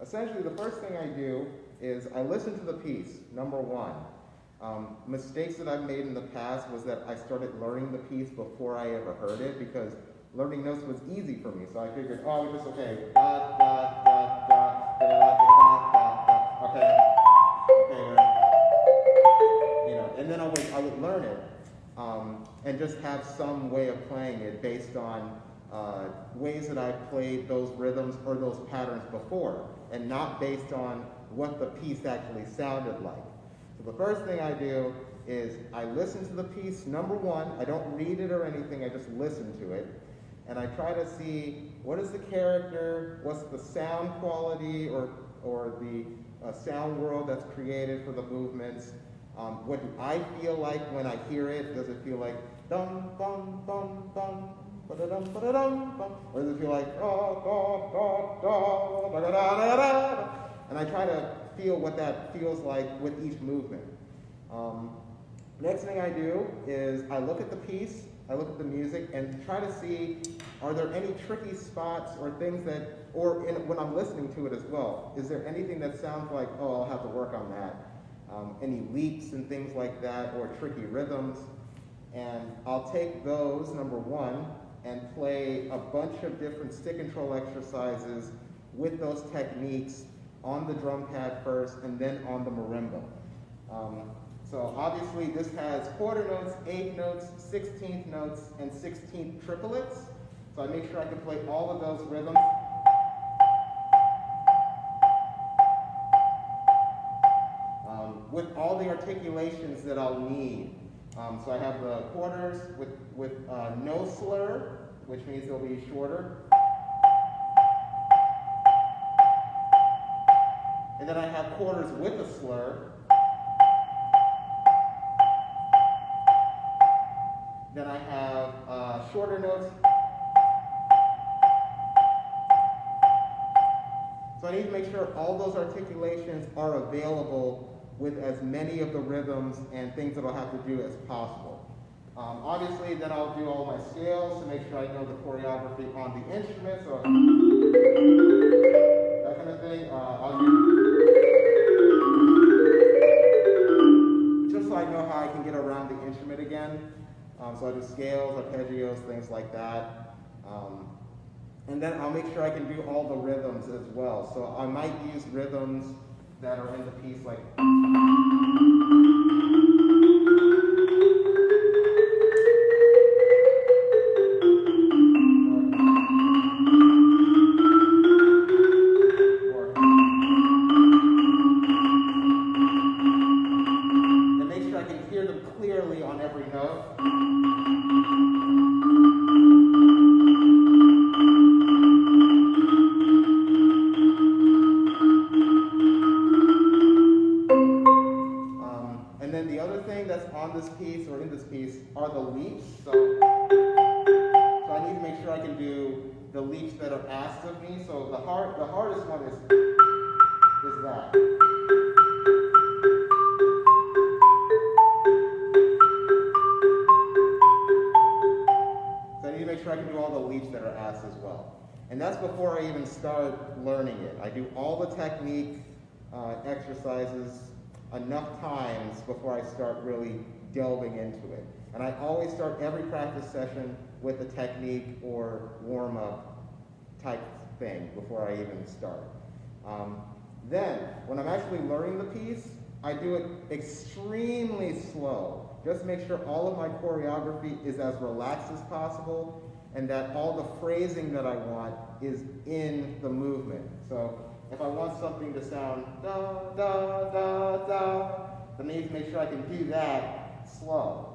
essentially the first thing I do is I listen to the piece, number one. Mistakes that I've made in the past was that I started learning the piece before I ever heard it, because learning notes was easy for me. So I figured, oh, just okay, da, da, da, da, da, da, da, da, da, okay, and then I would learn it and just have some way of playing it based on ways that I've played those rhythms or those patterns before, and not based on what the piece actually sounded like. So the first thing I do is I listen to the piece, number one. I don't read it or anything, I just listen to it. And I try to see what is the character, what's the sound quality or the sound world that's created for the movements. What do I feel like when I hear it? Does it feel like dum, bum, bum, bum, ba-da-dum, ba-da-dum, bum? Or does it feel like da, da, da, da, da, da, da, da, da? And I try to feel what that feels like with each movement. Next thing I do is I look at the piece, I look at the music, and try to see, are there any tricky spots or things that, when I'm listening to it as well, is there anything that sounds like, oh, I'll have to work on that? Any leaps and things like that, or tricky rhythms. And I'll take those, number one, and play a bunch of different stick control exercises with those techniques on the drum pad first, and then on the marimba. So obviously this has quarter notes, eighth notes, 16th notes, and 16th triplets. So I make sure I can play all of those rhythms. With all the articulations that I'll need. So I have the quarters with no slur, which means they'll be shorter. And then I have quarters with a slur. Then I have shorter notes. So I need to make sure all those articulations are available with as many of the rhythms and things that I'll have to do as possible. Obviously, then I'll do all my scales to make sure I know the choreography on the instrument, so that kind of thing. I'll do, just so I know how I can get around the instrument again. So I do scales, arpeggios, things like that. And then I'll make sure I can do all the rhythms as well. So I might use rhythms that are in the piece, like and make sure I can hear them clearly on every note. This piece or in this piece are the leaps. So I need to make sure I can do the leaps that are asked of me. So the hardest one is that. So I need to make sure I can do all the leaps that are asked as well. And that's before I even start learning it. I do all the technique exercises enough times before I start really delving into it. And I always start every practice session with a technique or warm-up type thing before I even start. Then, when I'm actually learning the piece, I do it extremely slow. Just make sure all of my choreography is as relaxed as possible and that all the phrasing that I want is in the movement. So if I want something to sound da, da, da, da, then I need to make sure I can do that slow.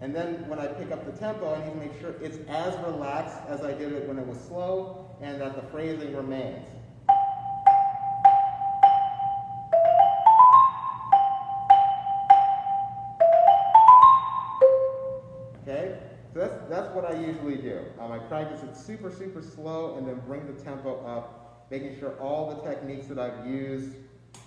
And then when I pick up the tempo, I need to make sure it's as relaxed as I did it when it was slow, and that the phrasing remains. Okay? So that's what I usually do. I practice it super, super slow and then bring the tempo up, making sure all the techniques that I've used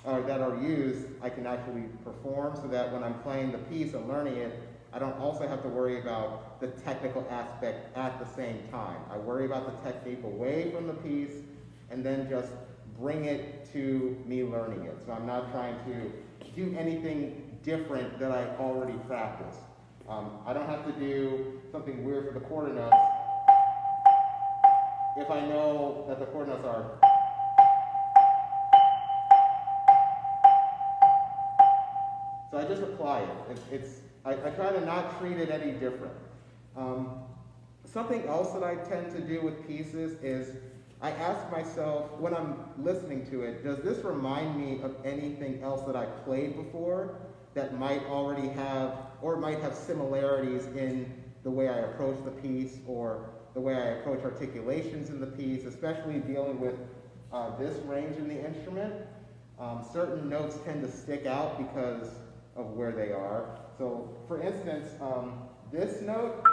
or that are used, I can actually perform so that when I'm playing the piece and learning it, I don't also have to worry about the technical aspect at the same time. I worry about the technique away from the piece and then just bring it to me learning it. So I'm not trying to do anything different that I already practiced. I don't have to do something weird for the quarter notes if I know that the quarter notes are. So I just apply it. I try to not treat it any different. Something else that I tend to do with pieces is I ask myself, when I'm listening to it, does this remind me of anything else that I've played before that might already have, or might have similarities in the way I approach the piece or the way I approach articulations in the piece, especially dealing with this range in the instrument. Certain notes tend to stick out because of where they are. So, for instance, this note,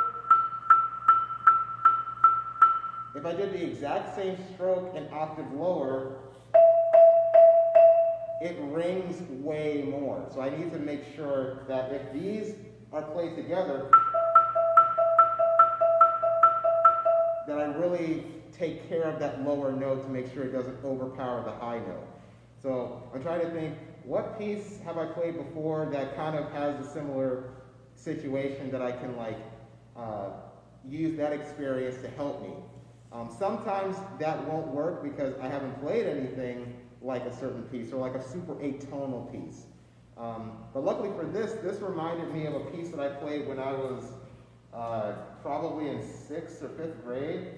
if I did the exact same stroke an octave lower, it rings way more. So I need to make sure that if these are played together, that I really take care of that lower note to make sure it doesn't overpower the high note. So I'm trying to think, what piece have I played before that kind of has a similar situation that I can use that experience to help me. Sometimes that won't work because I haven't played anything like a certain piece or like a super atonal piece. But luckily for this reminded me of a piece that I played when I was probably in 6th or 5th grade.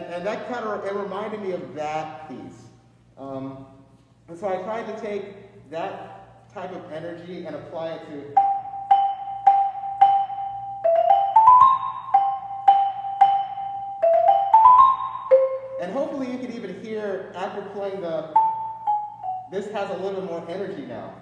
And that it reminded me of that piece. And so I tried to take that type of energy and apply it to. And hopefully you can even hear after playing this has a little more energy now.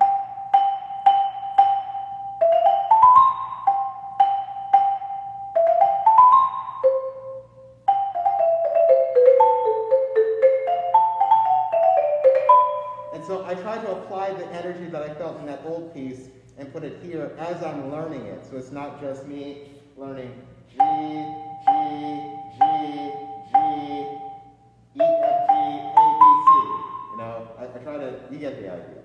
So I try to apply the energy that I felt in that old piece and put it here as I'm learning it. So it's not just me learning G, G, G, G, E, F, G, A, B, C. You know, I try to, you get the idea.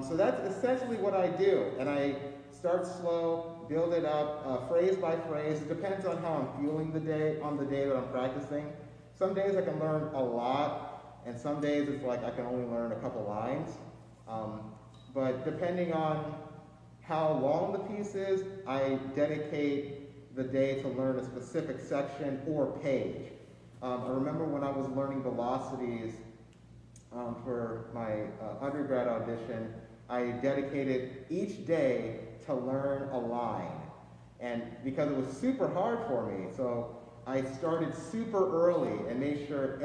So that's essentially what I do. And I start slow, build it up, phrase by phrase. It depends on how I'm feeling on the day that I'm practicing. Some days I can learn a lot. And some days it's like I can only learn a couple lines. But depending on how long the piece is, I dedicate the day to learn a specific section or page. I remember when I was learning velocities for my undergrad audition, I dedicated each day to learn a line. And because it was super hard for me, so I started super early and made sure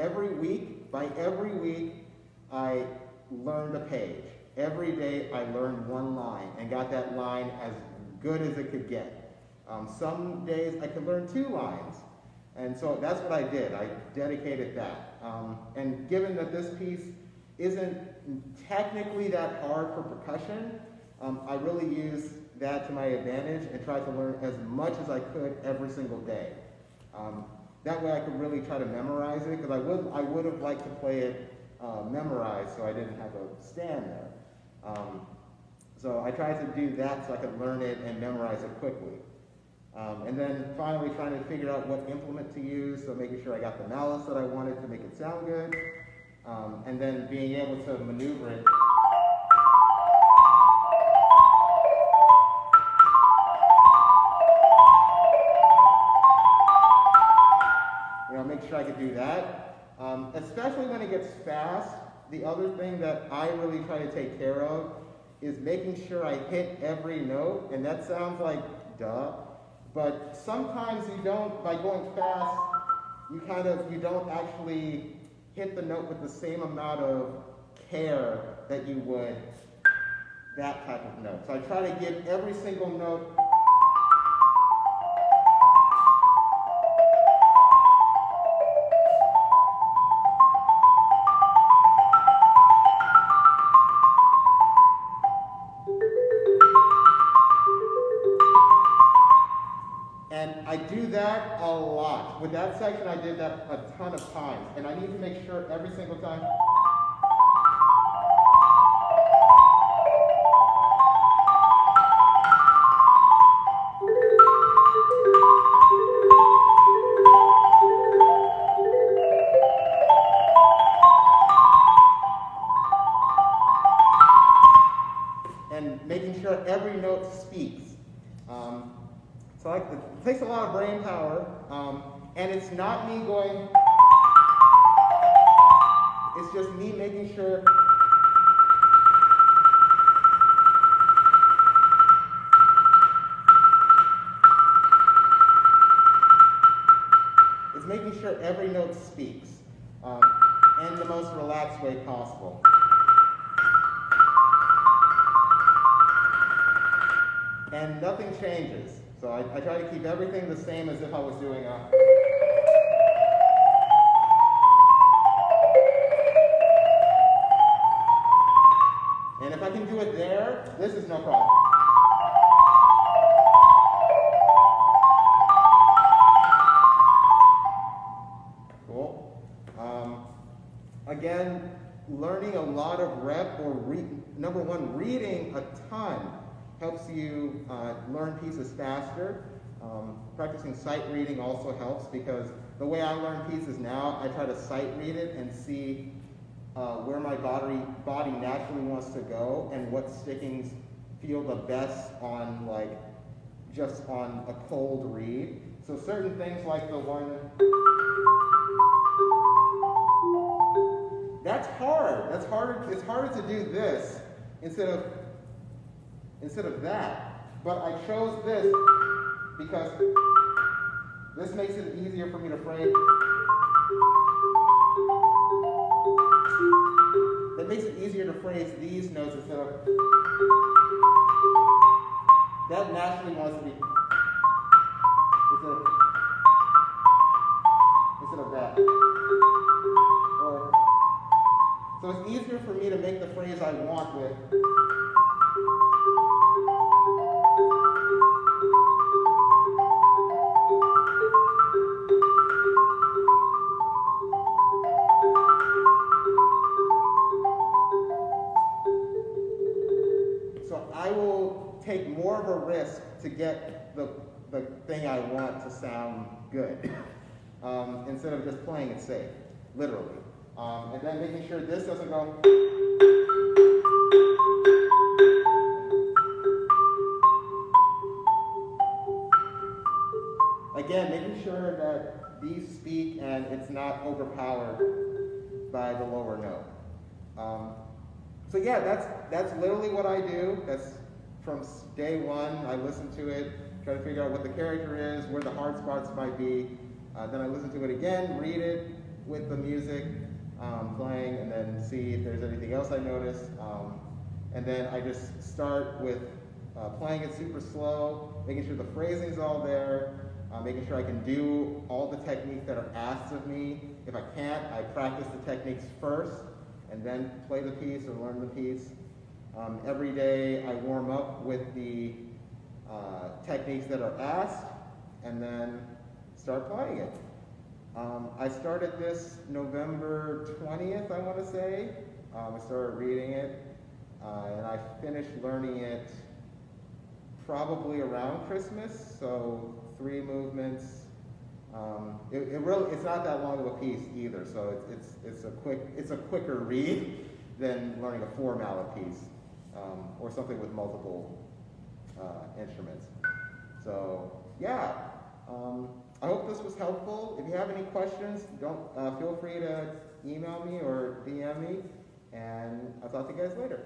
by every week, I learned a page. Every day, I learned one line and got that line as good as it could get. Some days, I could learn 2 lines. And so that's what I did. I dedicated that. And given that this piece isn't technically that hard for percussion, I really used that to my advantage and tried to learn as much as I could every single day. That way I could really try to memorize it, because I would have liked to play it memorized so I didn't have a stand there. So I tried to do that so I could learn it and memorize it quickly. And then finally trying to figure out what implement to use, so making sure I got the malice that I wanted to make it sound good, and then being able to maneuver it. Make sure I could do that. Especially when it gets fast, the other thing that I really try to take care of is making sure I hit every note, and that sounds like duh, but sometimes you don't, by going fast, you don't actually hit the note with the same amount of care that you would that type of note. So I try to give every single note and I do that a lot. With that section, I did that a ton of times. And I need to make sure every single time and making sure every note speaks. So it takes a lot of brain power, and it's not me going, it's just me making sure making sure every note speaks in the most relaxed way possible. And nothing changes. So I try to keep everything the same as if I was doing a... And if I can do it there, this is no problem. Cool. Again, learning a lot of rep or number one, reading a ton helps you learn pieces faster. Practicing sight reading also helps because the way I learn pieces now, I try to sight read it and see where my body naturally wants to go and what stickings feel the best on just on a cold read. So certain things like the one, that's hard. That's harder. It's harder to do this instead of that. But I chose this because this makes it easier for me to phrase. That makes it easier to phrase these notes instead of that naturally wants to be instead of that. Or so it's easier for me to make the phrase I want with. I will take more of a risk to get the thing I want to sound good instead of just playing it safe, literally. And then making sure this doesn't go. Again, making sure that these speak and it's not overpowered by the lower note. So yeah, that's literally what I do. That's from day one. I listen to it, try to figure out what the character is, where the hard spots might be. Then I listen to it again, read it with the music playing, and then see if there's anything else I notice. And then I just start with playing it super slow, making sure the phrasing's all there, making sure I can do all the techniques that are asked of me. If I can't, I practice the techniques first, and then play the piece or learn the piece. Every day I warm up with the techniques that are asked and then start playing it. I started this November 20th, I want to say. I started reading it and I finished learning it probably around Christmas, so 3 movements. It's not that long of a piece either, so it's a quicker read than learning a 4-mallet piece or something with multiple instruments. So yeah, I hope this was helpful. If you have any questions, don't feel free to email me or DM me, and I'll talk to you guys later.